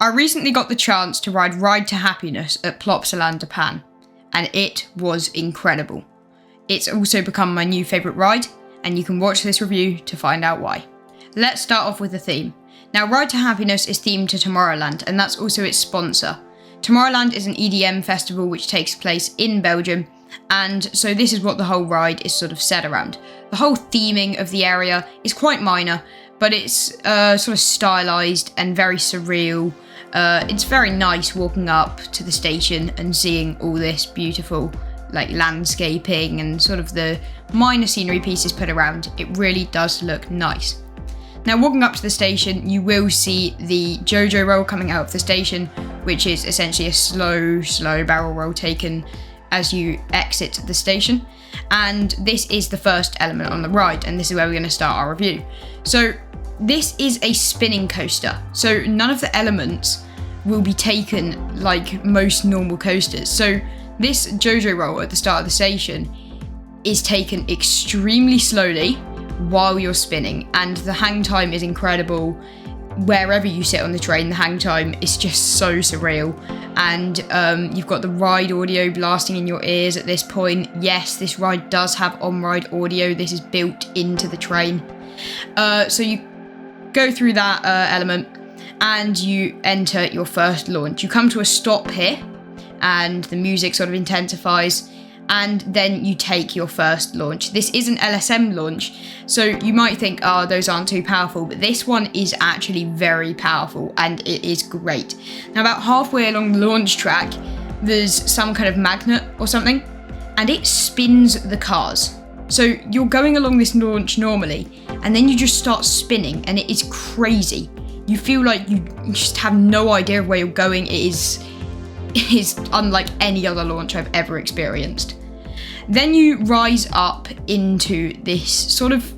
I recently got the chance to Ride to Happiness at Plopsaland de Panne, and it was incredible. It's also become my new favourite ride, and you can watch this review to find out why. Let's start off with the theme. Now, Ride to Happiness is themed to Tomorrowland, and that's also its sponsor. Tomorrowland is an EDM festival which takes place in Belgium, and so this is what the whole ride is sort of set around. The whole theming of the area is quite minor, but it's sort of stylised and very surreal. It's very nice walking up to the station and seeing all this beautiful like landscaping and sort of the minor scenery pieces put around. It really does look nice. Now, walking up to the station, you will see the JoJo roll coming out of the station, which is essentially a slow barrel roll taken as you exit the station. And this is the first element on the ride, and this is where we're going to start our review. So this is a spinning coaster, so none of the elements will be taken like most normal coasters. So this JoJo roll at the start of the station is taken extremely slowly while you're spinning, and the hang time is incredible. Wherever you sit on the train, the hang time is just so surreal, and you've got the ride audio blasting in your ears at this point. Yes, this ride does have on-ride audio. This is built into the train. So you go through that element and you enter your first launch. You come to a stop here and the music sort of intensifies, and then you take your first launch. This is an LSM launch, so you might think, oh, those aren't too powerful, but this one is actually very powerful and it is great. Now, about halfway along the launch track, there's some kind of magnet or something, and it spins the cars. So you're going along this launch normally, and then you just start spinning, and it is crazy. You feel like you just have no idea of where you're going. It is unlike any other launch I've ever experienced. Then you rise up into this sort of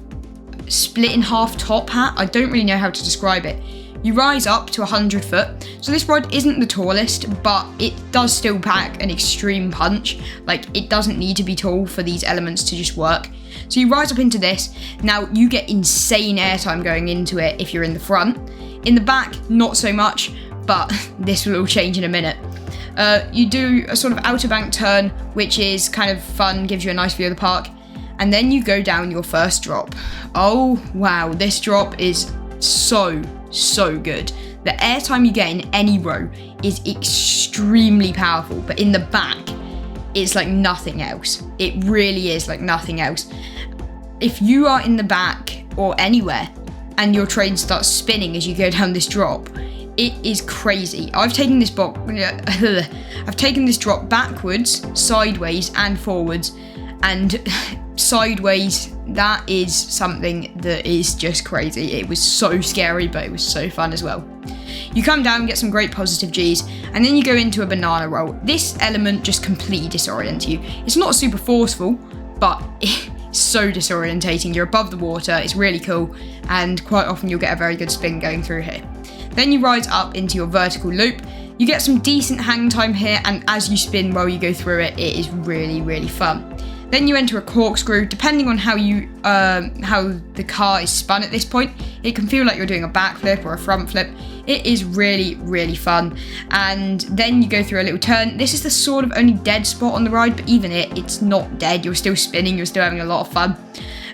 split in half top hat. I don't really know how to describe it. You rise up to 100 foot. So this ride isn't the tallest, but it does still pack an extreme punch. Like, it doesn't need to be tall for these elements to just work. So you rise up into this. Now, you get insane airtime going into it if you're in the front. In the back, not so much, but this will all change in a minute. You do a sort of outer bank turn, which is kind of fun, gives you a nice view of the park, and then you go down your first drop. Oh wow, this drop is so good. The airtime you get in any row is extremely powerful, but in the back, it's like nothing else. It really is like nothing else. If you are in the back or anywhere and your train starts spinning as you go down this drop, it is crazy. I've taken this drop backwards, sideways, and forwards. And sideways, that is something that is just crazy. It was so scary, but it was so fun as well. You come down, get some great positive Gs, and then you go into a banana roll. This element just completely disorients you. It's not super forceful, but it's so disorientating. You're above the water, it's really cool, and quite often you'll get a very good spin going through here. Then you rise up into your vertical loop. You get some decent hang time here, and as you spin while you go through it, it is really fun. Then you enter a corkscrew. Depending on how the car is spun at this point, it can feel like you're doing a backflip or a front flip. It is really fun. And then you go through a little turn. This is the sort of only dead spot on the ride, but even it's not dead. You're still spinning, you're still having a lot of fun.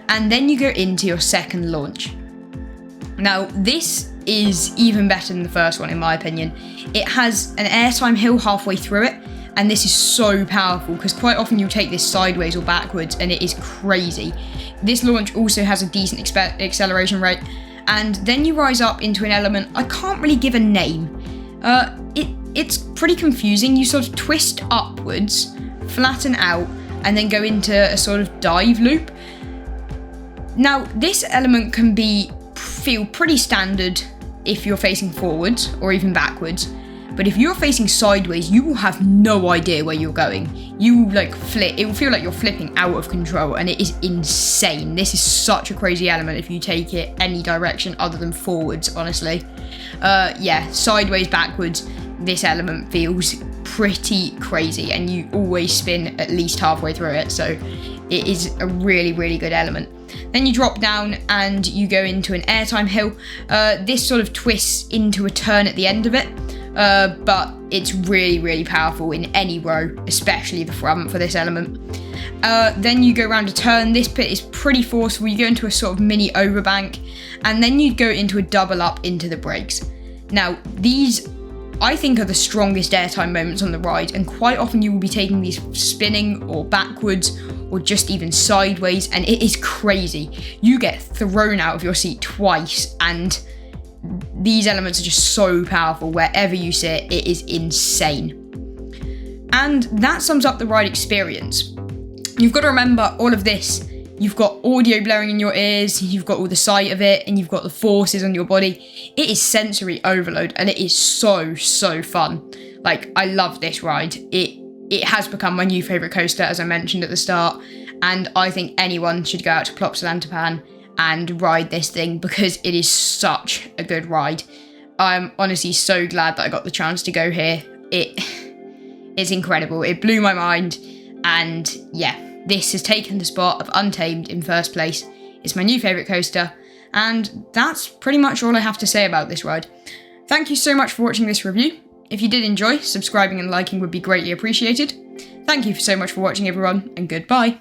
And then you go into your second launch. Now, this is even better than the first one, in my opinion. It has an airtime hill halfway through it, and this is so powerful because quite often you take this sideways or backwards and it is crazy. This launch also has a decent acceleration rate, and then you rise up into an element I can't really give a name. It's pretty confusing. You sort of twist upwards, flatten out, and then go into a sort of dive loop. Now, this element can feel pretty standard if you're facing forwards or even backwards, but if you're facing sideways, you will have no idea where you're going. You flip, it will feel like you're flipping out of control, and it is insane. This is such a crazy element if you take it any direction other than forwards, honestly. Sideways, backwards, this element feels pretty crazy, and you always spin at least halfway through it, so it is a really good element. Then you drop down and you go into an airtime hill. This sort of twists into a turn at the end of it, but it's really, really powerful in any row, especially the front for this element. Then you go around a turn. This bit is pretty forceful. You go into a sort of mini overbank, and then you go into a double up into the brakes. Now, these, I think, are the strongest airtime moments on the ride, and quite often you will be taking these spinning or backwards or just even sideways, and it is crazy. You get thrown out of your seat twice, and these elements are just so powerful. Wherever you sit, it is insane. And that sums up the ride experience. You've got to remember all of this. You've got audio blaring in your ears, you've got all the sight of it, and you've got the forces on your body. It is sensory overload, and it is so, so fun. Like, I love this ride. It has become my new favourite coaster, as I mentioned at the start, and I think anyone should go out to Plopsaland de Panne and ride this thing because it is such a good ride. I'm honestly so glad that I got the chance to go here. It's incredible. It blew my mind, and yeah. This has taken the spot of Untamed in first place. It's my new favourite coaster, and that's pretty much all I have to say about this ride. Thank you so much for watching this review. If you did enjoy, subscribing and liking would be greatly appreciated. Thank you so much for watching, everyone, and goodbye.